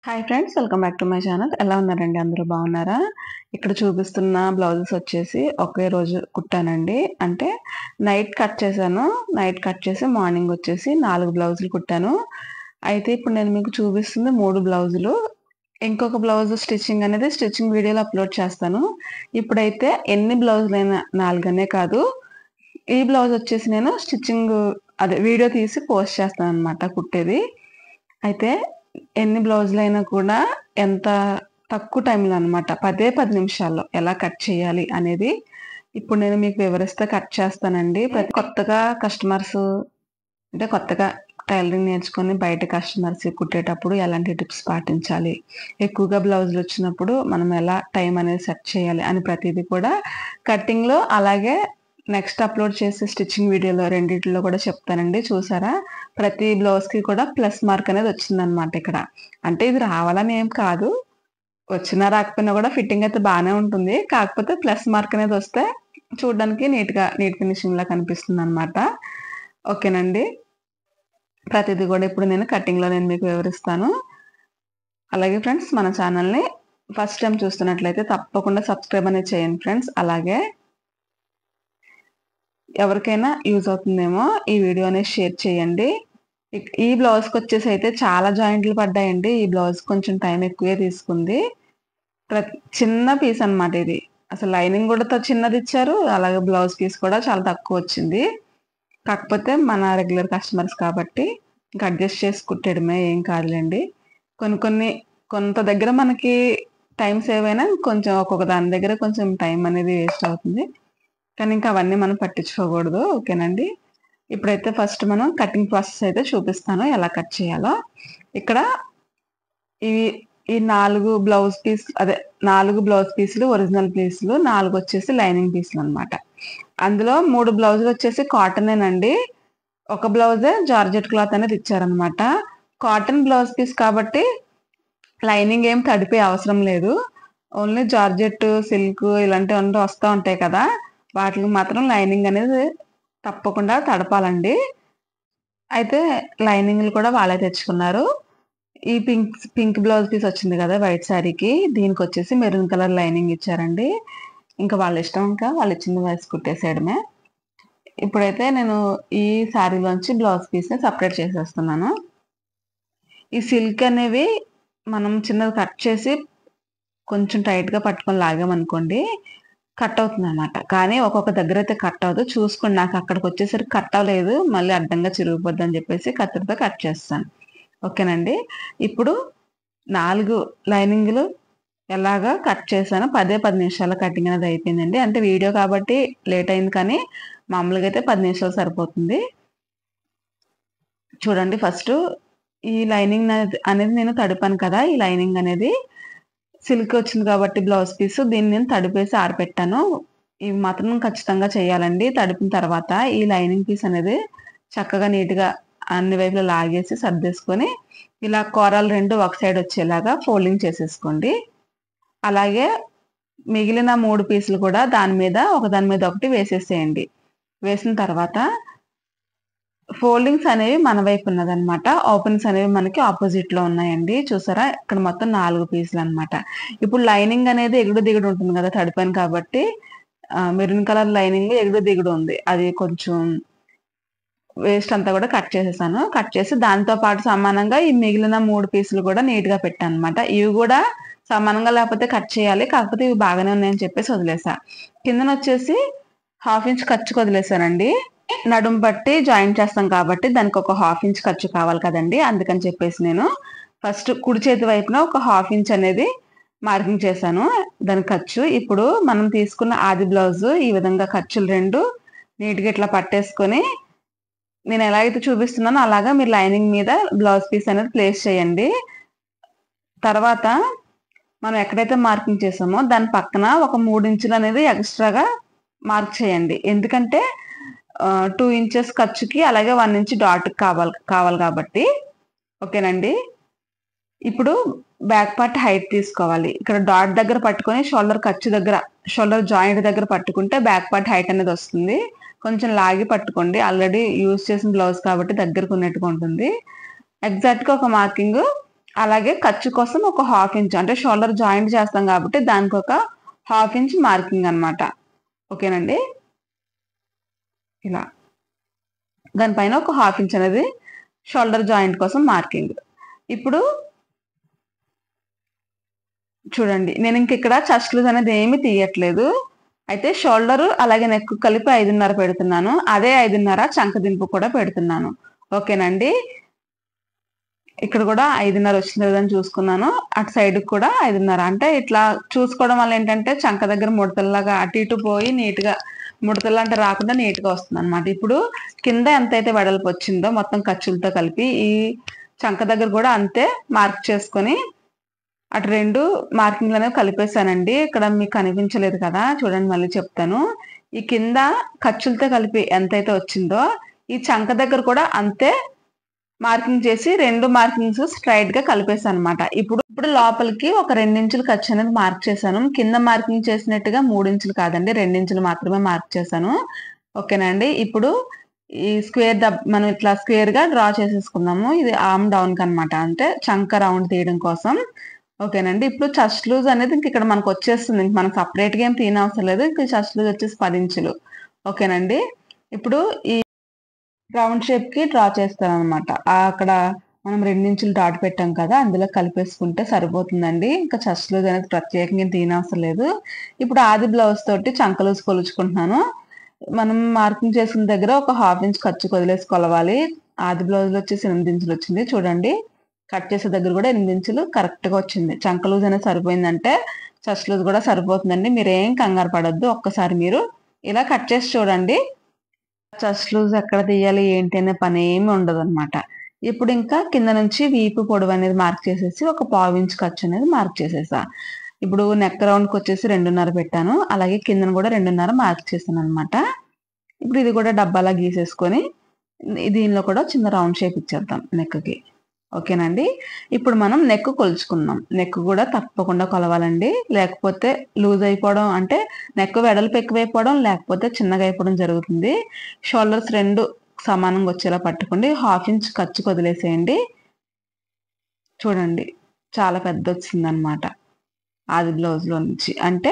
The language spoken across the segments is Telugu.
Hi friends, welcome back to my channel. ఎలా ఉన్నారండి? అందరూ బాగున్నారా? ఇక్కడ చూపిస్తున్న బ్లౌజెస్ వచ్చేసి ఒకే రోజు కుట్టానండి. అంటే నైట్ కట్ చేశాను. నైట్ కట్ చేసి మార్నింగ్ వచ్చేసి 4 బ్లౌజులు కుట్టాను. అయితే ఇప్పుడు నేను మీకు చూపిస్తుంది 3 బ్లౌజులు. ఇంకొక బ్లౌజ్ స్టిచ్చింగ్ అనేది స్టిచ్చింగ్ వీడియోలో అప్లోడ్ చేస్తాను. ఇప్పుడైతే ఎన్ని బ్లౌజులైనా 4 అనే కాదు, ఈ బ్లౌజ్ వచ్చేసి నేను స్టిచ్చింగ్ వీడియో తీసి పోస్ట్ చేస్తాను అనమాట కుట్టేది. అయితే ఎన్ని బ్లౌజులైనా కూడా ఎంత తక్కువ టైంలో అనమాట 10 నిమిషాల్లో ఎలా కట్ చేయాలి అనేది ఇప్పుడు నేను మీకు వివరిస్తే కట్ చేస్తానండి. కొత్తగా కస్టమర్స్ అంటే కొత్తగా టైలరింగ్ నేర్చుకొని బయట కస్టమర్స్ కుట్టేటప్పుడు ఎలాంటి టిప్స్ పాటించాలి, ఎక్కువగా బ్లౌజులు వచ్చినప్పుడు మనం ఎలా టైం అనేది సెట్ చేయాలి అని ప్రతిదీ కూడా కటింగ్లో అలాగే నెక్స్ట్ అప్లోడ్ చేసే స్టిచ్చింగ్ వీడియోలో రెండిట్లో కూడా చెప్తానండి. చూసారా, ప్రతి బ్లౌజ్కి కూడా ప్లస్ మార్క్ అనేది వచ్చిందనమాట. ఇక్కడ అంటే ఇది రావాలని ఏం కాదు, వచ్చినా రాకపోయినా కూడా ఫిట్టింగ్ అయితే బాగానే ఉంటుంది. కాకపోతే ప్లస్ మార్క్ అనేది వస్తే చూడడానికి నీట్ ఫినిషింగ్ లా కనిపిస్తుంది అనమాట. ఓకేనండి, ప్రతిదీ కూడా ఇప్పుడు నేను కటింగ్లో నేను మీకు వివరిస్తాను. అలాగే ఫ్రెండ్స్, మన ఛానల్ని ఫస్ట్ టైం చూస్తున్నట్లయితే తప్పకుండా సబ్స్క్రైబ్ అనేది చేయండి ఫ్రెండ్స్. అలాగే ఎవరికైనా యూజ్ అవుతుందేమో ఈ వీడియో అనేది షేర్ చేయండి. ఈ బ్లౌజ్కి వచ్చేసి అయితే చాలా జాయింట్లు పడ్డాయండి. ఈ బ్లౌజ్ కొంచెం టైం ఎక్కువే తీసుకుంది. చిన్న పీస్ అనమాట ఇది. అసలు లైనింగ్ కూడా చిన్నది ఇచ్చారు, అలాగే బ్లౌజ్ పీస్ కూడా చాలా తక్కువ వచ్చింది. కాకపోతే మన రెగ్యులర్ కస్టమర్స్ కాబట్టి ఇంకా అడ్జస్ట్ చేసి కుట్టడమే, ఏం కాదులేండి. కొంత దగ్గర మనకి టైం సేవ్ అయినా కొంచెం ఒక్కొక్క దాని దగ్గర కొంచెం టైం అనేది వేస్ట్ అవుతుంది. కానీ ఇంకా అవన్నీ మనం పట్టించుకోకూడదు. ఓకేనండి, ఇప్పుడైతే ఫస్ట్ మనం కటింగ్ ప్రాసెస్ అయితే చూపిస్తాను ఎలా కట్ చేయాలో. ఇక్కడ ఈ 4 బ్లౌజ్ పీసులు ఒరిజినల్ పీసులు, 4 వచ్చేసి లైనింగ్ పీసులు అనమాట. అందులో 3 బ్లౌజులు వచ్చేసి కాటనేనండి. ఒక బ్లౌజే జార్జెట్ క్లాత్ అనేది ఇచ్చారనమాట. కాటన్ బ్లౌజ్ పీస్ కాబట్టి లైనింగ్ ఏం తడిపే అవసరం లేదు. ఓన్లీ జార్జెట్, సిల్క్ ఇలాంటివన్నీ వస్తూ ఉంటాయి కదా, వాటికి మాత్రం లైనింగ్ అనేది తప్పకుండా తడపాలండి. అయితే లైనింగ్లు కూడా వాళ్ళే తెచ్చుకున్నారు. ఈ పింక్ బ్లౌజ్ పీస్ వచ్చింది కదా వైట్ శారీకి, దీనికి వచ్చేసి మెరూన్ కలర్ లైనింగ్ ఇచ్చారండి. ఇంకా వాళ్ళ ఇష్టం, ఇంకా వాళ్ళు ఇచ్చింది వేసి కుట్టేసేయడమే. ఇప్పుడైతే నేను ఈ శారీలోంచి బ్లౌజ్ పీస్ని సపరేట్ చేసేస్తున్నాను. ఈ సిల్క్ అనేవి మనం చిన్నది కట్ చేసి కొంచెం టైట్గా పట్టుకొని లాగామనుకోండి కట్ అవుతుంది అనమాట. కానీ ఒక్కొక్క దగ్గర అయితే కట్ అవ్వదు. చూసుకోండి, నాకు అక్కడికి వచ్చేసరికి కట్ అవ్వలేదు, మళ్ళీ అడ్డంగా చిరిగిపోద్ది అని చెప్పేసి కత్తిరితో కట్ చేస్తాను. ఓకేనండి, ఇప్పుడు 4 లైనింగ్లు ఎలాగా కట్ చేశాను. 10 నిమిషాల కటింగ్ అనేది అయిపోయిందండి. అంటే వీడియో కాబట్టి లేట్ అయింది, కానీ మామూలుగా అయితే 10 నిమిషాలు సరిపోతుంది. చూడండి, ఫస్ట్ ఈ లైనింగ్ అనేది నేను తడిపాను కదా, ఈ లైనింగ్ అనేది సిల్క్ వచ్చింది కాబట్టి బ్లౌజ్ పీస్, దీన్ని నేను తడిపేసి ఆరపెట్టాను. ఇవి మాత్రం ఖచ్చితంగా చేయాలండి. తడిపిన తర్వాత ఈ లైనింగ్ పీస్ అనేది చక్కగా నీట్గా అన్ని వైపులా లాగేసి సర్దేసుకొని ఇలా కూరలు 2 ఒక సైడ్ వచ్చేలాగా ఫోల్డింగ్ చేసేసుకోండి. అలాగే మిగిలిన 3 పీసులు కూడా దాని మీద ఒకటి వేసేసేయండి. వేసిన తర్వాత ఫోల్డింగ్స్ అనేవి మన వైపు ఉన్నదనమాట, ఓపెన్స్ అనేవి మనకి ఆపోజిట్ లో ఉన్నాయండి. చూసారా, ఇక్కడ మొత్తం 4 పీసులు అనమాట. ఇప్పుడు లైనింగ్ అనేది ఎగుడు దిగుడు ఉంటుంది కదా, తడిపాను కాబట్టి మెరూన్ కలర్ లైనింగ్ ఎగుడు దిగుడు ఉంది. అది కొంచెం వేస్ట్ అంతా కూడా కట్ చేసేసాను. కట్ చేసి దాంతో పాటు సమానంగా ఈ మిగిలిన 3 పీసులు కూడా నీట్ గా పెట్టాను అనమాట. ఇవి కూడా సమానంగా లేకపోతే కట్ చేయాలి, కాకపోతే ఇవి బాగానే ఉన్నాయని చెప్పేసి వదిలేసా. కిందన వచ్చేసి 1/2 ఇంచ్ ఖర్చుకు వదిలేసానండి. నడుము బట్టి జాయింట్ చేస్తాం కాబట్టి దానికి ఒక 1/2 ఇంచ్ ఖర్చు కావాలి కదండి, అందుకని చెప్పేసి నేను ఫస్ట్ కుడి చేతి వైపున ఒక 1/2 ఇంచ్ అనేది మార్కింగ్ చేశాను దాని ఖర్చు. ఇప్పుడు మనం తీసుకున్న ఆది బ్లౌజ్ ఈ విధంగా ఖర్చులు 2 నీట్గా ఇట్లా పట్టేసుకొని నేను ఎలా అయితే చూపిస్తున్నానో అలాగా మీరు లైనింగ్ మీద బ్లౌజ్ పీస్ అనేది ప్లేస్ చేయండి. తర్వాత మనం ఎక్కడైతే మార్కింగ్ చేసామో దాని పక్కన ఒక 3 ఇంచులు అనేది ఎక్స్ట్రాగా మార్క్ చేయండి. ఎందుకంటే 2 ఇంచెస్ ఖర్చుకి అలాగే 1 ఇంచ్ డాట్ కావాలి కాబట్టి. ఓకేనండి, ఇప్పుడు బ్యాక్ పార్ట్ హైట్ తీసుకోవాలి. ఇక్కడ డాట్ దగ్గర పట్టుకొని షోల్డర్ జాయింట్ దగ్గర పట్టుకుంటే బ్యాక్ పార్ట్ హైట్ అనేది వస్తుంది. కొంచెం లాగి పట్టుకోండి, ఆల్రెడీ యూజ్ చేసిన బ్లౌజ్ కాబట్టి దగ్గరకు ఉన్నట్టుగా ఉంటుంది. ఎగ్జాక్ట్గా ఒక మార్కింగ్ అలాగే ఖర్చు కోసం ఒక 1/2 ఇంచ్, అంటే షోల్డర్ జాయింట్ చేస్తాం కాబట్టి దానికి ఒక 1/2 ఇంచ్ మార్కింగ్ అనమాట. ఓకేనండి, ఇలా దానిపైన ఒక 1/2 ఇంచ్ అనేది షోల్డర్ జాయింట్ కోసం మార్కింగ్. ఇప్పుడు చూడండి, నేను ఇంక ఇక్కడ చెస్ట్ లూజ్ అనేది ఏమీ తీయట్లేదు. అయితే షోల్డర్ అలాగే నెక్ కలిపి 5.5 పెడుతున్నాను. అదే 5.5 చంక దింపు కూడా పెడుతున్నాను. ఓకేనండి, ఇక్కడ కూడా 5.5 వచ్చింది లేదని చూసుకున్నాను. అటు సైడ్ కూడా 5.5. అంటే ఇట్లా చూసుకోవడం వల్ల ఏంటంటే చంక దగ్గర ముడతల్లాగా అటు ఇటు పోయి నీట్గా ముడతలు అంటే రాకుండా నీట్గా వస్తుంది అనమాట. ఇప్పుడు కింద ఎంతైతే వెడల్పు వచ్చిందో మొత్తం ఖర్చులతో కలిపి ఈ చంక దగ్గర కూడా అంతే మార్క్ చేసుకొని అటు 2 మార్కింగ్లు అనేవి కలిపేశానండి. ఇక్కడ మీకు కనిపించలేదు కదా, చూడండి మళ్ళీ చెప్తాను. ఈ కింద ఖర్చులతో కలిపి ఎంతైతే వచ్చిందో ఈ చంక దగ్గర కూడా అంతే మార్కింగ్ చేసి 2 మార్కింగ్స్ స్ట్రైట్ గా కలిపేసాను అనమాట. ఇప్పుడు లోపలికి ఒక 2 ఇంచులు ఖర్చు అనేది మార్క్ చేశాను. కింద మార్కింగ్ చేసినట్టుగా 3 ఇంచులు కాదండి, 2 ఇంచులు మాత్రమే మార్క్ చేశాను. ఓకేనండి, ఇప్పుడు ఈ స్క్వేర్ మనం ఇట్లా స్క్వేర్ గా డ్రా చేసేసుకున్నాము. ఇది ఆర్మ్ డౌన్ కి అనమాట, అంటే చంక రౌండ్ తీయడం కోసం. ఓకేనండి, ఇప్పుడు చెస్ట్ లూజ్ అనేది ఇంక ఇక్కడ మనకు వచ్చేస్తుంది. మనం సపరేట్ గా ఏం తీయనవసరం లేదు. ఇంక చెస్ట్ లూజ్ వచ్చేసి 10 ఇంచులు. ఓకేనండి, ఇప్పుడు ఈ రౌండ్ షేప్ కి డ్రా చేస్తాను అనమాట. అక్కడ మనం 2 ఇంచులు డాట్ పెట్టాం కదా, అందులో కలిపేసుకుంటే సరిపోతుందండి. ఇంకా చెస్ట్ లూజ్ అనేది ప్రత్యేకంగా తీయనవసరం లేదు. ఇప్పుడు ఆది బ్లౌజ్ తోటి చంక లూజ్ కొలుచుకుంటున్నాను. మనం మార్కింగ్ చేసిన దగ్గర ఒక 1/2 ఇంచ్ ఖర్చు వదిలేసి కొలవాలి. ఆది బ్లౌజ్ లో వచ్చేసి 8 ఇంచులు వచ్చింది. చూడండి, కట్ చేసే దగ్గర కూడా 8 ఇంచులు కరెక్ట్ గా వచ్చింది. చంక లూజ్ అనేది సరిపోయిందంటే చెస్ట్ లూజ్ కూడా సరిపోతుందండి. మీరు ఏం కంగారు పడొద్దు. ఒక్కసారి మీరు ఇలా కట్ చేసి చూడండి. చెస్ట్ లూజ్ ఎక్కడ తీయాలి ఏంటి అనే పని ఏమి ఉండదు అనమాట. ఇప్పుడు ఇంకా కింద నుంచి వీపు పొడవు అనేది మార్క్ చేసేసి ఒక 1/4 ఇంచ్ ఖర్చు అనేది మార్క్ చేసేసా. ఇప్పుడు నెక్ రౌండ్ కి వచ్చేసి 2.5 పెట్టాను. అలాగే కిందను కూడా 2.5 మార్క్ చేశాను అనమాట. ఇప్పుడు ఇది కూడా డబ్బాలా గీసేసుకొని దీనిలో కూడా చిన్న రౌండ్ షేప్ ఇచ్చేద్దాం నెక్ కి. ఓకేనండి, ఇప్పుడు మనం నెక్ కొలుచుకుందాం. నెక్ కూడా తప్పకుండా కొలవాలండి, లేకపోతే లూజ్ అయిపోవడం, అంటే నెక్ వెడల్పు ఎక్కువైపోవడం లేకపోతే చిన్నగా అయిపోవడం జరుగుతుంది. షోల్డర్స్ 2 సమానంగా వచ్చేలా పట్టుకోండి. 1/2 ఇంచ్ ఖర్చు వదిలేసేయండి. చూడండి, చాలా పెద్ద వచ్చింది అనమాట ఆది బ్లౌజ్ లో నుంచి. అంటే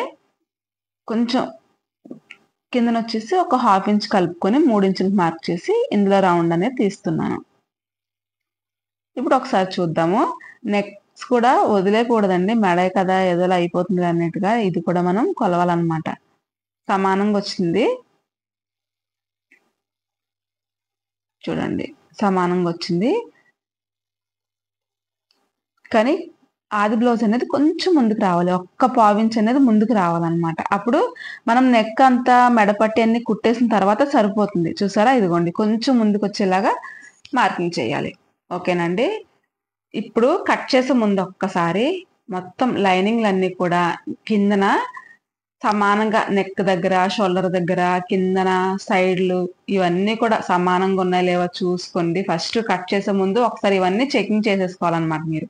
కొంచెం కిందన వచ్చేసి ఒక 1/2 ఇంచ్ కలుపుకొని 3 ఇంచులకు మార్క్ చేసి ఇందులో రౌండ్ అనేది తీస్తున్నాను. ఇప్పుడు ఒకసారి చూద్దాము. నెక్స్ కూడా వదిలేకూడదండి, మెడే కదా ఏదోలా అయిపోతుంది అన్నట్టుగా ఇది కూడా మనం కొలవాలన్నమాట. సమానంగా వచ్చింది, చూడండి సమానంగా వచ్చింది. కానీ ఆది బ్లౌజ్ అనేది కొంచెం ముందుకు రావాలి, ఒక్క 1/4 ఇంచ్ అనేది ముందుకు రావాలన్నమాట. అప్పుడు మనం నెక్ అంతా మెడపట్టి అన్ని కుట్టేసిన తర్వాత సరిపోతుంది. చూసారా, ఇదిగోండి కొంచెం ముందుకు వచ్చేలాగా మార్కింగ్ చేయాలి. ఓకేనండి, ఇప్పుడు కట్ చేసే ముందు ఒక్కసారి మొత్తం లైనింగ్లన్నీ కూడా కిందన సమానంగా నెక్ దగ్గర, షోల్డర్ దగ్గర, కిందన సైడ్లు ఇవన్నీ కూడా సమానంగా ఉన్నాయో లేవో చూసుకోండి. ఫస్ట్ కట్ చేసే ముందు ఒకసారి ఇవన్నీ చెకింగ్ చేసేసుకోవాలన్నమాట మీరు.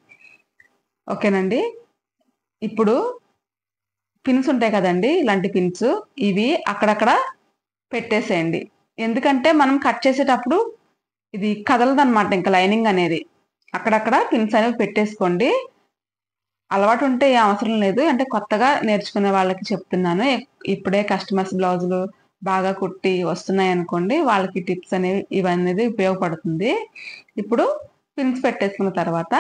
ఓకేనండి, ఇప్పుడు పిన్స్ ఉంటాయి కదండి, ఇలాంటి పిన్స్ ఇవి అక్కడక్కడ పెట్టేసేయండి. ఎందుకంటే మనం కట్ చేసేటప్పుడు ఇది కదలదన్నమాట, ఇంకా లైనింగ్ అనేది. అక్కడక్కడ పిన్స్ అనేవి పెట్టేసుకోండి. అలవాటు ఉంటే ఏ అవసరం లేదు, అంటే కొత్తగా నేర్చుకునే వాళ్ళకి చెప్తున్నాను. ఇప్పుడే కస్టమర్స్ బ్లౌజులు బాగా కుట్టి వస్తున్నాయి అనుకోండి, వాళ్ళకి టిప్స్ అనేవి ఇవన్నీ ఉపయోగపడుతుంది. ఇప్పుడు పిన్స్ పెట్టేసుకున్న తర్వాత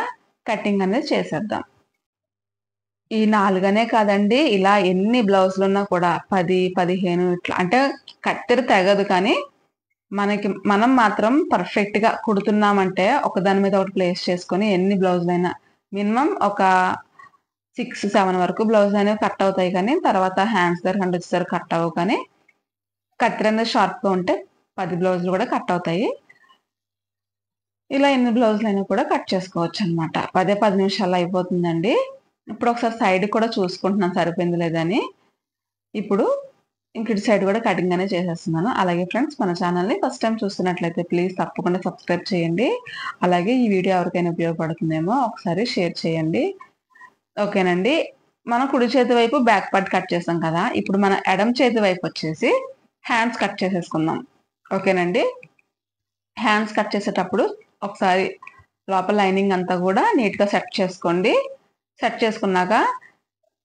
కటింగ్ అనేది చేసేద్దాం. ఈ 4 అనే కాదండి, ఇలా ఎన్ని బ్లౌజులు ఉన్నా కూడా 10, 15 ఇట్లా, అంటే కత్తెర తెగదు. కానీ మనం మాత్రం పర్ఫెక్ట్ గా కుడుతున్నామంటే ఒకదాని మీద ఒకటి ప్లేస్ చేసుకొని ఎన్ని బ్లౌజులైనా మినిమం ఒక 6, 7 వరకు బ్లౌజ్ అనేవి కట్ అవుతాయి. కానీ తర్వాత హ్యాండ్స్ దగ్గర వచ్చేసరికి కట్ అవ్వవు. కానీ కత్తెర అనేది షార్ప్ గా ఉంటే 10 బ్లౌజులు కూడా కట్ అవుతాయి. ఇలా ఎన్ని బ్లౌజులైనా కూడా కట్ చేసుకోవచ్చు అనమాట. 10 నిమిషాల్లో అయిపోతుందండి. ఇప్పుడు ఒకసారి సైడ్ కూడా చూసుకుంటున్నాను సరిపోయింది లేదని. ఇప్పుడు ఇంక ఇటు సైడ్ కూడా కటింగ్ అనేది చేసేస్తున్నాను. అలాగే ఫ్రెండ్స్, మన ఛానల్ని ఫస్ట్ టైం చూస్తున్నట్లయితే ప్లీజ్ తప్పకుండా సబ్స్క్రైబ్ చేయండి. అలాగే ఈ వీడియో ఎవరికైనా ఉపయోగపడుతుందేమో ఒకసారి షేర్ చేయండి. ఓకేనండి, మనం కుడి చేతి వైపు బ్యాక్ పార్ట్ కట్ చేసాం కదా, ఇప్పుడు మన ఎడమ చేతి వైపు వచ్చేసి హ్యాండ్స్ కట్ చేసేసుకుందాం. ఓకేనండి, హ్యాండ్స్ కట్ చేసేటప్పుడు ఒకసారి లోపల లైనింగ్ అంతా కూడా నీట్గా సెట్ చేసుకోండి. సెట్ చేసుకున్నాక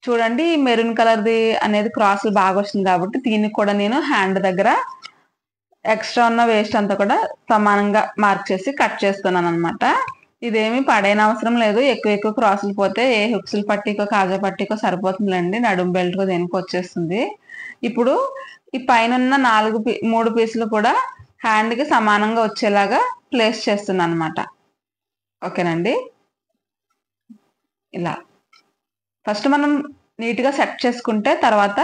చూడండి మెరూన్ కలర్ది అనేది క్రాస్లు బాగా వస్తుంది కాబట్టి దీనికి కూడా నేను హ్యాండ్ దగ్గర ఎక్స్ట్రా ఉన్న వేస్ట్ అంతా కూడా సమానంగా మార్క్ చేసి కట్ చేస్తున్నాను అనమాట. ఇదేమి పడైన అవసరం లేదు. ఎక్కువ క్రాసులు పోతే ఏ హుక్స్లు పట్టికో కాజా పట్టికో సరిపోతుందండి. నడుము బెల్ట్కో దేనికి వచ్చేస్తుంది. ఇప్పుడు ఈ పైన 3 పీసులు కూడా హ్యాండ్కి సమానంగా వచ్చేలాగా ప్లేస్ చేస్తున్నాను అనమాట. ఓకేనండి. ఇలా ఫస్ట్ మనం నీట్గా సెట్ చేసుకుంటే తర్వాత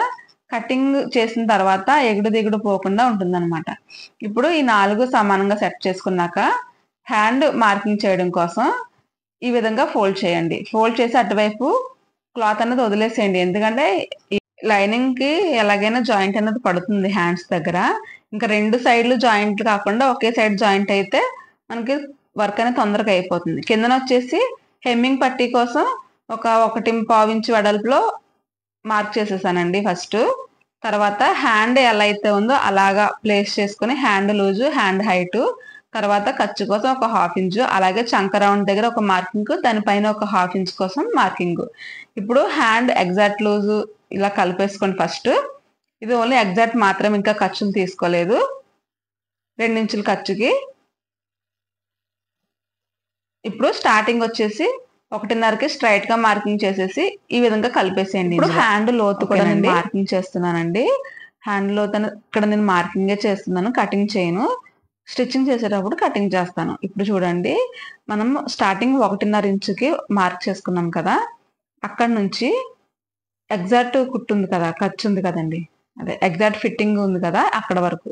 కటింగ్ చేసిన తర్వాత ఎగుడు దిగుడు పోకుండా ఉంటుందన్నమాట. ఇప్పుడు ఈ 4 సమానంగా సెట్ చేసుకున్నాక హ్యాండ్ మార్కింగ్ చేయడం కోసం ఈ విధంగా ఫోల్డ్ చేయండి. ఫోల్డ్ చేసి అటువైపు క్లాత్ అనేది వదిలేసేయండి. ఎందుకంటే లైనింగ్కి ఎలాగైనా జాయింట్ అనేది పడుతుంది హ్యాండ్స్ దగ్గర. ఇంకా 2 సైడ్లు జాయింట్ కాకుండా ఒకే సైడ్ జాయింట్ అయితే మనకి వర్క్ అనేది తొందరగా అయిపోతుంది. కిందన వచ్చేసి హెమ్మింగ్ పట్టీ కోసం ఒక 1.5 ఇంచ్ వెడల్పులో మార్క్ చేసేసానండి ఫస్ట్. తర్వాత హ్యాండ్ ఎలా అయితే ఉందో అలాగా ప్లేస్ చేసుకుని హ్యాండ్ లూజు, హ్యాండ్ హైటు, తర్వాత ఖర్చు కోసం ఒక 1/2 ఇంచు, అలాగే చంక రౌండ్ దగ్గర ఒక మార్కింగ్, దానిపైన ఒక 1/2 ఇంచ్ కోసం మార్కింగ్. ఇప్పుడు హ్యాండ్ ఎగ్జాక్ట్ లూజు ఇలా కలిపేసుకోండి ఫస్ట్. ఇది ఓన్లీ ఎగ్జాక్ట్ మాత్రం, ఇంకా ఖర్చులు తీసుకోలేదు. 2 ఇంచుల ఖర్చుకి. ఇప్పుడు స్టార్టింగ్ వచ్చేసి 1.5కి స్ట్రైట్ గా మార్కింగ్ చేసేసి ఈ విధంగా కలిపేసేయండి. ఇప్పుడు హ్యాండ్ లోతు కూడా నేను మార్కింగ్ చేస్తున్నానండి. హ్యాండ్ లోతు ఇక్కడ నేను మార్కింగే చేస్తున్నాను, కటింగ్ చేయను. స్టిచ్చింగ్ చేసేటప్పుడు కటింగ్ చేస్తాను. ఇప్పుడు చూడండి మనం స్టార్టింగ్ 1.5 ఇంచుకి మార్క్ చేసుకున్నాం కదా, అక్కడ నుంచి ఎగ్జాక్ట్ కుట్టు ఉంది కదా, ఖర్చు ఉంది కదండి, అదే ఎగ్జాక్ట్ ఫిట్టింగ్ ఉంది కదా, అక్కడ వరకు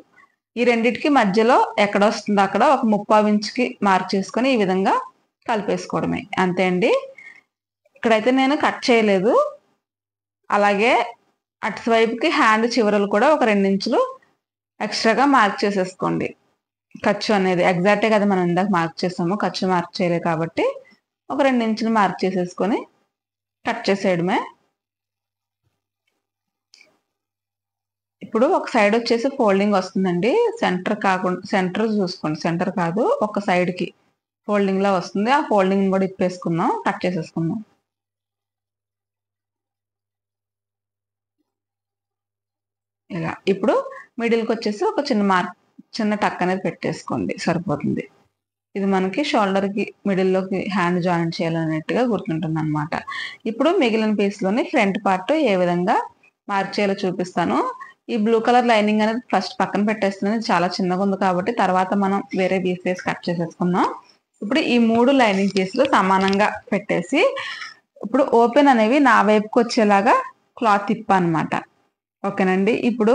ఈ రెండిటికి మధ్యలో ఎక్కడ వస్తుందో అక్కడ ఒక 3/4 ఇంచుకి మార్క్ చేసుకొని ఈ విధంగా కలిపేసుకోవడమే, అంతే అండి. ఇక్కడైతే నేను కట్ చేయలేదు. అలాగే అటువైపుకి హ్యాండ్ చివరలు కూడా ఒక 2 ఇంచులు ఎక్స్ట్రాగా మార్క్ చేసేసుకోండి. ఖర్చు అనేది ఎగ్జాక్టే కదా మనం ఇందాక మార్క్ చేసాము, ఖర్చు మార్క్ చేయలేదు కాబట్టి ఒక 2 ఇంచులు మార్క్ చేసేసుకొని కట్ చేసేయడమే. ఇప్పుడు ఒక సైడ్ వచ్చేసి ఫోల్డింగ్ వస్తుందండి. సెంటర్ కాకుండా, సెంటర్ చూసుకోండి, సెంటర్ కాదు, ఒక సైడ్కి ఫోల్డింగ్ లా వస్తుంది. ఆ ఫోల్డింగ్ కూడా ఇప్పేసుకుందాం, కట్ చేసేసుకుందాం. ఇలా ఇప్పుడు మిడిల్కి వచ్చేసి ఒక చిన్న టక్ అనేది పెట్టేసుకోండి, సరిపోతుంది. ఇది మనకి షోల్డర్కి మిడిల్లోకి హ్యాండ్ జాయిన్ చేయాలన్నట్టుగా గుర్తుంటుంది అనమాట. ఇప్పుడు మిగిలిన పీస్లోని ఫ్రంట్ పార్ట్ ఏ విధంగా మార్క్ చేయాలో చూపిస్తాను. ఈ బ్లూ కలర్ లైనింగ్ అనేది ఫస్ట్ పక్కన పెట్టేస్తుంది, చాలా చిన్నగా ఉంది కాబట్టి తర్వాత మనం వేరే పీస్ వేసి కట్ చేసేసుకుందాం. ఇప్పుడు ఈ 3 లైనింగ్ పీసులు సమానంగా పెట్టేసి ఇప్పుడు ఓపెన్ అనేవి నా వైపుకి వచ్చేలాగా క్లాత్ తిప్పనమాట. ఓకేనండి. ఇప్పుడు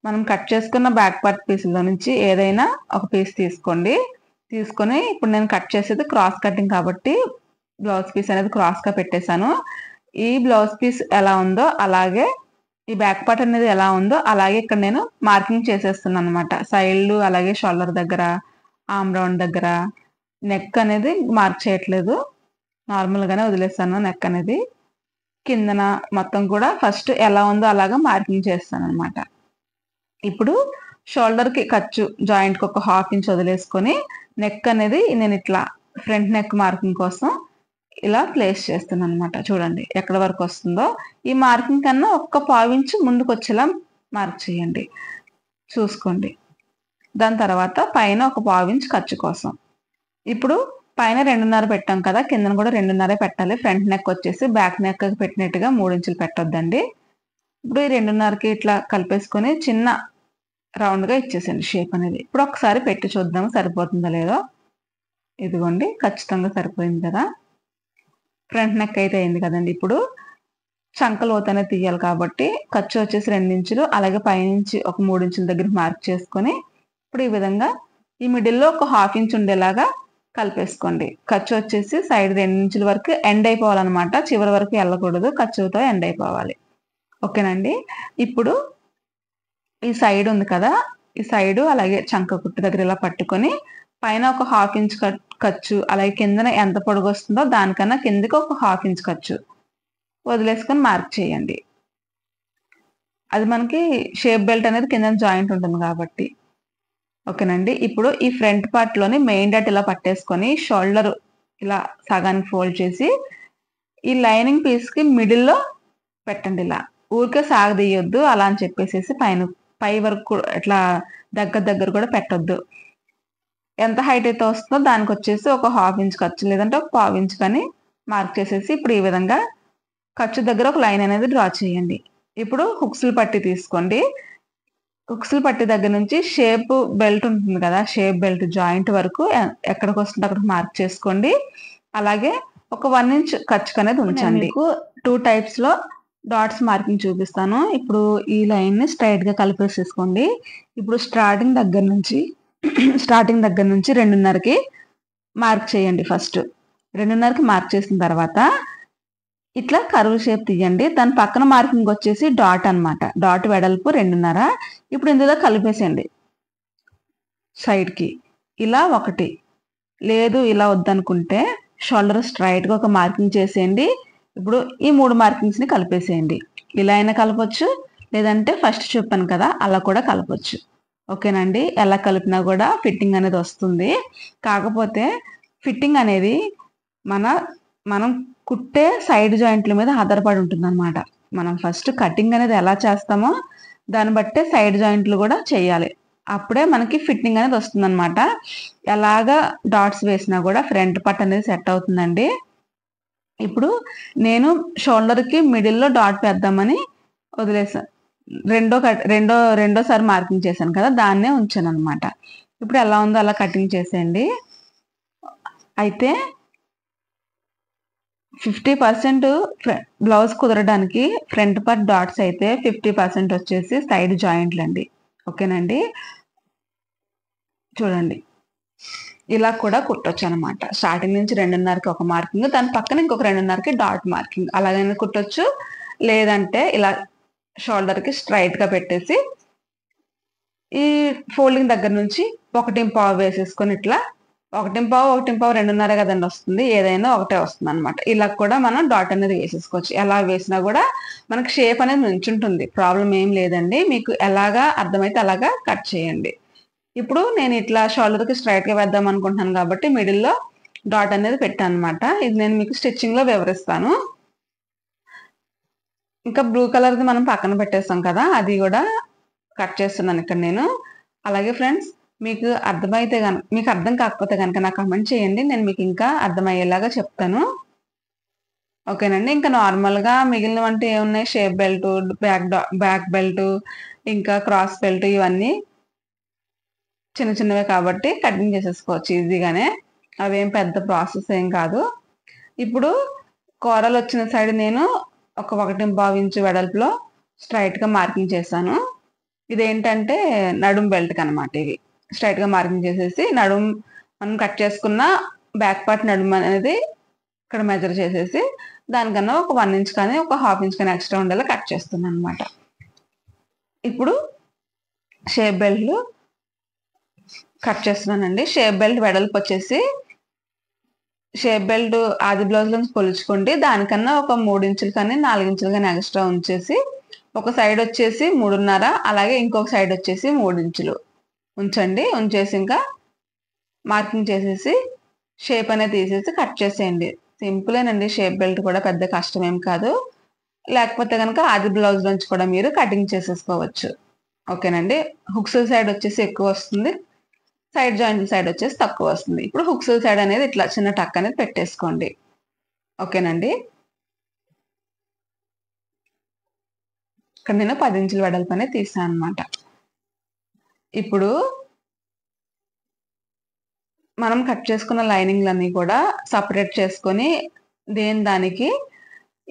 మనం కట్ చేసుకున్న బ్యాక్ పార్ట్ పీసుల్లో నుంచి ఏదైనా ఒక పీస్ తీసుకోండి. తీసుకొని ఇప్పుడు నేను కట్ చేసేది క్రాస్ కటింగ్ కాబట్టి బ్లౌజ్ పీస్ అనేది క్రాస్గా పెట్టేశాను. ఈ బ్లౌజ్ పీస్ ఎలా ఉందో అలాగే ఈ బ్యాక్ పార్ట్ అనేది ఎలా ఉందో అలాగే ఇక్కడ నేను మార్కింగ్ చేసేస్తున్నాను అనమాట. సైడ్లు అలాగే షోల్డర్ దగ్గర, ఆర్మ్ రౌండ్ దగ్గర, నెక్ అనేది మార్క్ చేయట్లేదు, నార్మల్గానే వదిలేస్తాను. నెక్ అనేది కిందన మొత్తం కూడా ఫస్ట్ ఎలా ఉందో అలాగా మార్కింగ్ చేస్తాను అనమాట. ఇప్పుడు షోల్డర్కి ఖర్చు జాయింట్కి ఒక 1/2 ఇంచ్ వదిలేసుకొని నెక్ అనేది నేను ఇట్లా ఫ్రంట్ నెక్ మార్కింగ్ కోసం ఇలా ప్లేస్ చేస్తున్నాను అనమాట. చూడండి ఎక్కడ వరకు వస్తుందో. ఈ మార్కింగ్ కన్నా ఒక్క 1/4 ఇంచ్ ముందుకు వచ్చేలా మార్క్ చేయండి, చూసుకోండి. దాని తర్వాత పైన ఒక 1/4 ఇంచ్ ఖర్చు కోసం. ఇప్పుడు పైన 2.5 పెట్టాం కదా, కిందన కూడా 2.5 పెట్టాలి. ఫ్రంట్ నెక్ వచ్చేసి బ్యాక్ నెక్ పెట్టినట్టుగా 3 ఇంచులు పెట్టొద్దండి. ఇప్పుడు ఈ 2.5కి ఇట్లా కలిపేసుకొని చిన్న రౌండ్గా ఇచ్చేసండి షేప్ అనేది. ఇప్పుడు ఒకసారి పెట్టి చూద్దాము సరిపోతుందో లేదో. ఇదిగోండి ఖచ్చితంగా సరిపోయింది కదా. ఫ్రంట్ నెక్ అయితే అయింది కదండి. ఇప్పుడు చంక లోతు అనేది తీయాలి కాబట్టి ఖర్చు వచ్చేసి 2 ఇంచులు, అలాగే పైనుంచి ఒక 3 ఇంచుల దగ్గర మార్క్ చేసుకొని ఇప్పుడు ఈ విధంగా ఈ మిడిల్లో ఒక 1/2 ఇంచ్ ఉండేలాగా కలిపేసుకోండి. ఖర్చు వచ్చేసి సైడ్ 2 ఇంచుల వరకు ఎండ్ అయిపోవాలన్నమాట, చివరి వరకు వెళ్ళకూడదు, ఖర్చుతో ఎండ్ అయిపోవాలి. ఓకేనండి. ఇప్పుడు ఈ సైడ్ ఉంది కదా, ఈ సైడ్ అలాగే చంక కుట్టు దగ్గర ఇలా పట్టుకొని పైన ఒక 1/2 ఇంచ్ ఖర్చు, అలాగే కిందన ఎంత పొడుగు వస్తుందో దానికన్నా కిందకి ఒక 1/2 ఇంచ్ ఖర్చు వదిలేసుకొని మార్క్ చేయండి. అది మనకి షేప్ బెల్ట్ అనేది కింద జాయింట్ ఉంటుంది కాబట్టి. ఓకేనండి. ఇప్పుడు ఈ ఫ్రంట్ పార్ట్లోని మెయిన్ డాట్ ఇలా పట్టేసుకొని షోల్డర్ ఇలా సగానికి ఫోల్డ్ చేసి ఈ లైనింగ్ పీస్కి మిడిల్లో పెట్టండి. ఇలా ఊరికే సాగదీయొద్దు అలా అని చెప్పేసి పై వరకు ఇట్లా దగ్గర కూడా పెట్టొద్దు. ఎంత హైట్ అయితే వస్తుందో దానికి వచ్చేసి ఒక 1/2 ఇంచ్ ఖర్చు లేదంటే ఒక 1/4 ఇంచ్ కానీ మార్క్ చేసేసి ఇప్పుడు ఈ విధంగా ఖర్చు దగ్గర ఒక లైన్ అనేది డ్రా చేయండి. ఇప్పుడు హుక్స్లు పట్టి తీసుకోండి. హుక్స్లు పట్టి దగ్గర నుంచి షేప్ బెల్ట్ ఉంటుంది కదా, షేప్ బెల్ట్ జాయింట్ వరకు ఎక్కడికి వస్తుందో అక్కడికి మార్క్ చేసుకోండి. అలాగే ఒక 1 ఇంచ్ ఖర్చు అనేది ఉంచండి. మీకు 2 టైప్స్ లో డాట్స్ మార్కింగ్ చూపిస్తాను. ఇప్పుడు ఈ లైన్ ని స్ట్రైట్ గా కలిపేసేసుకోండి. ఇప్పుడు స్టార్టింగ్ దగ్గర నుంచి 2.5కి మార్క్ చేయండి. ఫస్ట్ 2.5కి మార్క్ చేసిన తర్వాత ఇట్లా కర్వ్ షేప్ తీయండి. దాని పక్కన మార్కింగ్ వచ్చేసి డాట్ అన్నమాట. డాట్ వెడల్పు 2.5. ఇప్పుడు ఇందులో కలిపేసేయండి సైడ్కి. ఇలా ఒకటి, లేదు ఇలా వద్దనుకుంటే షోల్డర్ స్ట్రైట్గా ఒక మార్కింగ్ చేసేయండి. ఇప్పుడు ఈ 3 మార్కింగ్స్ని కలిపేసేయండి. ఇలా అయినా కలపచ్చు, లేదంటే ఫస్ట్ చెప్పాను కదా అలా కూడా కలపచ్చు. ఓకేనండి. ఎలా కలిపినా కూడా ఫిట్టింగ్ అనేది వస్తుంది. కాకపోతే ఫిట్టింగ్ అనేది మనం కుట్టే సైడ్ జాయింట్ల మీద ఆధారపడి ఉంటుంది అనమాట. మనం ఫస్ట్ కటింగ్ అనేది ఎలా చేస్తామో దాన్ని బట్టే సైడ్ జాయింట్లు కూడా చేయాలి. అప్పుడే మనకి ఫిట్టింగ్ అనేది వస్తుంది అనమాట. ఎలాగా డాట్స్ వేసినా కూడా ఫ్రంట్ పార్ట్ అనేది సెట్ అవుతుందండి. ఇప్పుడు నేను షోల్డర్కి మిడిల్లో డాట్ వేద్దామని వదిలేసాను. రెండోసారి మార్కింగ్ చేశాను కదా, దాన్నే ఉంచాను అనమాట. ఇప్పుడు ఎలా ఉందో అలా కటింగ్ చేసేయండి. అయితే 50% బ్లౌజ్ కుదరడానికి ఫ్రంట్ పార్ట్ డాట్స్ అయితే 50% వచ్చేసి సైడ్ జాయింట్లు అండి. ఓకేనండి. చూడండి ఇలా కూడా కుట్టొచ్చు అనమాట. స్టార్టింగ్ నుంచి 2.5కి ఒక మార్కింగ్, దాని పక్కన ఇంకొక 2.5కి డాట్ మార్కింగ్ అలాగైనా కుట్టొచ్చు. లేదంటే ఇలా షోల్డర్కి స్ట్రైట్గా పెట్టేసి ఈ ఫోల్డింగ్ దగ్గర నుంచి 1.5 వేసేసుకొని ఇట్లా 1.5 2.5 కదండి వస్తుంది. ఏదైనా ఒకటే వస్తుంది అనమాట. ఇలా కూడా మనం డాట్ అనేది వేసేసుకోవచ్చు. ఎలా వేసినా కూడా మనకు షేప్ అనేది నుంచుంటుంది. ప్రాబ్లం ఏం లేదండి. మీకు ఎలాగా అర్థమైతే అలాగా కట్ చేయండి. ఇప్పుడు నేను ఇట్లా షోల్డర్కి స్ట్రైట్గా వేద్దాం అనుకుంటున్నాను కాబట్టి మిడిల్లో డాట్ అనేది పెట్టాను అనమాట. ఇది నేను మీకు స్టిచ్చింగ్లో వివరిస్తాను. ఇంకా బ్లూ కలర్ది మనం పక్కన పెట్టేస్తాం కదా, అది కూడా కట్ చేస్తున్నాను ఇక్కడ నేను. అలాగే ఫ్రెండ్స్, మీకు అర్థం కాకపోతే కనుక నాకు కమెంట్ చేయండి. నేను మీకు ఇంకా అర్థమయ్యేలాగా చెప్తాను. ఓకేనండి. ఇంకా నార్మల్గా మిగిలినవంటే ఏమున్నాయి, షేప్ బెల్ట్, బ్యాక్ బెల్ట్, ఇంకా క్రాస్ బెల్ట్, ఇవన్నీ చిన్నవే కాబట్టి కటింగ్ చేసేసుకోవచ్చు ఈజీగానే. అవేం పెద్ద ప్రాసెస్ ఏం కాదు. ఇప్పుడు కూరలు వచ్చిన సైడ్ నేను ఒక 1.5 ఇంచు వెడల్పులో స్ట్రైట్గా మార్కింగ్ చేశాను. ఇదేంటంటే నడుం బెల్ట్కి అనమాట. ఇవి స్ట్రైట్గా మార్కింగ్ చేసేసి నడుం మనం కట్ చేసుకున్న బ్యాక్ పార్ట్ నడుం అనేది ఇక్కడ మెజర్ చేసేసి దానికన్నా ఒక 1 ఇంచ్ కానీ ఒక 1/2 ఇంచ్ కానీ ఎక్స్ట్రా ఉండేలా కట్ చేస్తున్నాను అనమాట. ఇప్పుడు షేప్ బెల్ట్లు కట్ చేస్తున్నానండి. షేప్ బెల్ట్ వెడల్పు వచ్చేసి షేప్ బెల్ట్ ఆది బ్లౌజ్లో కొలుచుకోండి. దానికన్నా ఒక 3 ఇంచులు కానీ 4 ఇంచులు కానీ ఎక్స్ట్రా ఉంచేసి ఒక సైడ్ వచ్చేసి 3.5, అలాగే ఇంకొక సైడ్ వచ్చేసి 3 ఇంచులు ఉంచండి. ఉంచేసి ఇంకా మార్కింగ్ చేసేసి షేప్ అనేది తీసేసి కట్ చేసేయండి. సింపులేనండి. షేప్ బెల్ట్ కూడా పెద్ద కష్టమేం కాదు. లేకపోతే కనుక ఆది బ్లౌజ్ నుంచి కూడా మీరు కటింగ్ చేసేసుకోవచ్చు. ఓకేనండి. హుక్స్ సైడ్ వచ్చేసి ఎక్కువ వస్తుంది, సైడ్ జాయింట్ సైడ్ వచ్చేసి తక్కువ వస్తుంది. ఇప్పుడు హుక్స్ సైడ్ అనేది ఇట్లా చిన్న టక్ అనేది పెట్టేసుకోండి. ఓకేనండి. ఇక్కడ నేను 10 ఇంచుల వెడల్పు అనేది తీసాను అనమాట. ఇప్పుడు మనం కట్ చేసుకున్న లైనింగ్లన్నీ కూడా సపరేట్ చేసుకొని దానికి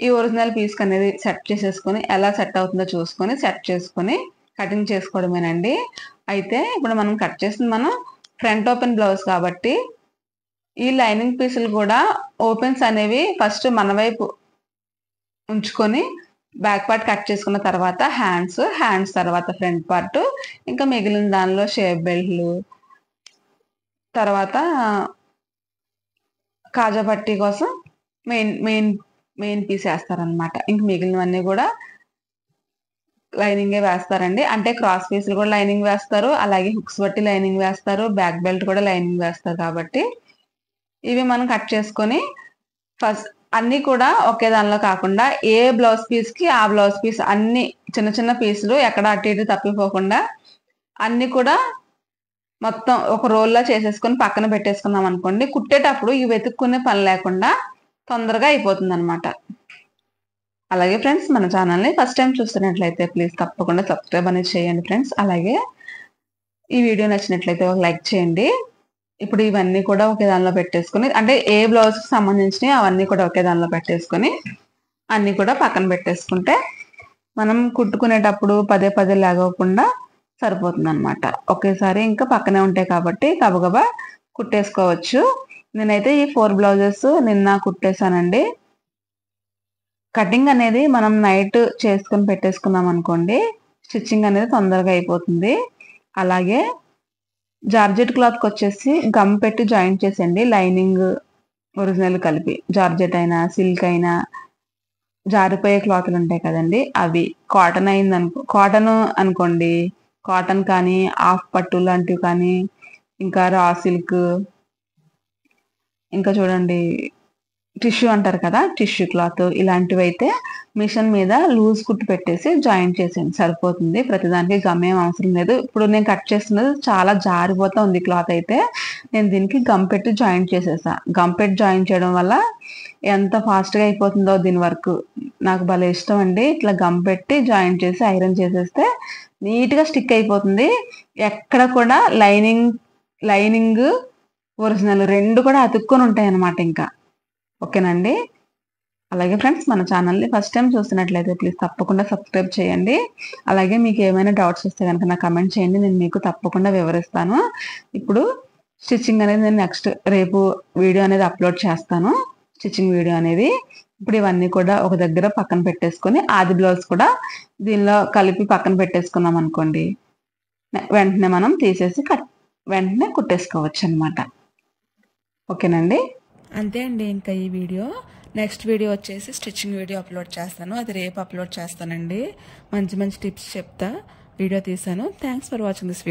ఈ ఒరిజినల్ పీస్ అనేది సెట్ చేసేసుకొని ఎలా సెట్ అవుతుందో చూసుకొని సెట్ చేసుకొని కటింగ్ చేసుకోవడమేనండి. అయితే ఇప్పుడు మనం కట్ చేసింది ఫ్రంట్ ఓపెన్ బ్లౌజ్ కాబట్టి ఈ లైనింగ్ పీసులు కూడా ఓపెన్స్ అనేవి ఫస్ట్ మన వైపు ఉంచుకొని బ్యాక్ పార్ట్ కట్ చేసుకున్న తర్వాత హ్యాండ్స్ తర్వాత ఫ్రంట్ పార్ట్, ఇంకా మిగిలిన దానిలో షేప్ బెల్ట్లు, తర్వాత కాజా పట్టీ కోసం మెయిన్ పీస్ వేస్తారనమాట. ఇంక మిగిలినవన్నీ కూడా లైనింగే వేస్తారండి. అంటే క్రాస్ పీసులు కూడా లైనింగ్ వేస్తారు, అలాగే హుక్స్ బట్టి లైనింగ్ వేస్తారు, బ్యాక్ బెల్ట్ కూడా లైనింగ్ వేస్తారు. కాబట్టి ఇవి మనం కట్ చేసుకొని ఫస్ట్ అన్ని కూడా ఒకే దానిలో కాకుండా ఏ బ్లౌజ్ పీస్ కి ఆ బ్లౌజ్ పీస్ అన్ని చిన్న చిన్న పీసులు ఎక్కడ అటు ఇటు తప్పిపోకుండా అన్ని కూడా మొత్తం ఒక రోల్లా చేసేసుకొని పక్కన పెట్టేసుకున్నాం అనుకోండి, కుట్టేటప్పుడు ఇవి వెతుక్కునే పని లేకుండా తొందరగా అయిపోతుంది అనమాట. అలాగే ఫ్రెండ్స్, మన ఛానల్ని ఫస్ట్ టైం చూస్తున్నట్లయితే ప్లీజ్ తప్పకుండా సబ్స్క్రైబ్ అనేది చేయండి ఫ్రెండ్స్. అలాగే ఈ వీడియో నచ్చినట్లయితే ఒక లైక్ చేయండి. ఇప్పుడు ఇవన్నీ కూడా ఒకే దానిలో పెట్టేసుకుని, అంటే ఏ బ్లౌజ్కి సంబంధించినవి అవన్నీ కూడా ఒకే దానిలో పెట్టేసుకొని అన్నీ కూడా పక్కన పెట్టేసుకుంటే మనం కుట్టుకునేటప్పుడు పదే పదే లాగకుండా సరిపోతుంది అనమాట. ఒకేసారి ఇంకా పక్కనే ఉంటాయి కాబట్టి గబగబా కుట్టేసుకోవచ్చు. నేనైతే ఈ 4 బ్లౌజెస్ నిన్న కుట్టేశానండి. కటింగ్ అనేది మనం నైట్ చేసుకొని పెట్టేసుకున్నాం అనుకోండి, స్టిచ్చింగ్ అనేది తొందరగా అయిపోతుంది. అలాగే జార్జెట్ క్లాత్కి వచ్చేసి గమ్ పెట్టి జాయింట్ చేసేయండి, లైనింగ్ ఒరిజినల్ కలిపి. జార్జెట్ అయినా సిల్క్ అయినా జారిపోయే క్లాత్లు ఉంటాయి కదండి, అవి. కాటన్ కాటన్ అనుకోండి, కాటన్ కానీ హాఫ్ పట్టు లాంటివి కానీ, ఇంకా రా సిల్క్, ఇంకా చూడండి టిష్యూ అంటారు కదా, టిష్యూ క్లాత్, ఇలాంటివి అయితే మిషన్ మీద లూజ్ కుట్టు పెట్టేసి జాయింట్ చేసేయండి, సరిపోతుంది. ప్రతిదానికి గమ్ ఏం అవసరం లేదు. ఇప్పుడు నేను కట్ చేస్తున్నది చాలా జారిపోతా ఉంది క్లాత్ అయితే, నేను దీనికి గమ్ పెట్టి జాయింట్ చేసేసా. గమ్ పెట్టి జాయింట్ చేయడం వల్ల ఎంత ఫాస్ట్గా అయిపోతుందో దీని వర్క్. నాకు భలే ఇష్టం అండి. ఇట్లా గమ్ పెట్టి జాయింట్ చేసి ఐరన్ చేసేస్తే నీట్గా స్టిక్ అయిపోతుంది. ఎక్కడ కూడా లైనింగ్ ఒరిజినల్ రెండు కూడా అతుక్కొని ఉంటాయి అన్నమాట ఇంకా. ఓకేనండి. అలాగే ఫ్రెండ్స్, మన ఛానల్ని ఫస్ట్ టైం చూస్తున్నట్లయితే ప్లీజ్ తప్పకుండా సబ్స్క్రైబ్ చేయండి. అలాగే మీకు ఏమైనా డౌట్స్ వస్తే కనుక నాకు కమెంట్ చేయండి, నేను మీకు తప్పకుండా వివరిస్తాను. ఇప్పుడు స్టిచ్చింగ్ అనేది నేను నెక్స్ట్ రేపు వీడియో అనేది అప్లోడ్ చేస్తాను, స్టిచ్చింగ్ వీడియో అనేది. ఇప్పుడు ఇవన్నీ కూడా ఒక దగ్గర పక్కన పెట్టేసుకొని ఆది బ్లౌజ్ కూడా దీనిలో కలిపి పక్కన పెట్టేసుకున్నాం అనుకోండి, వెంటనే మనం తీసేసి వెంటనే కుట్టేసుకోవచ్చు అనమాట. ఓకేనండి. అంతే అండి. ఇంకా ఈ వీడియో నెక్స్ట్ వీడియో వచ్చేసి స్టిచ్చింగ్ వీడియో అప్లోడ్ చేస్తాను, అది రేపు అప్లోడ్ చేస్తానండి. మంచి మంచి టిప్స్ చెప్తా వీడియో తీసాను. Thanks for watching this video.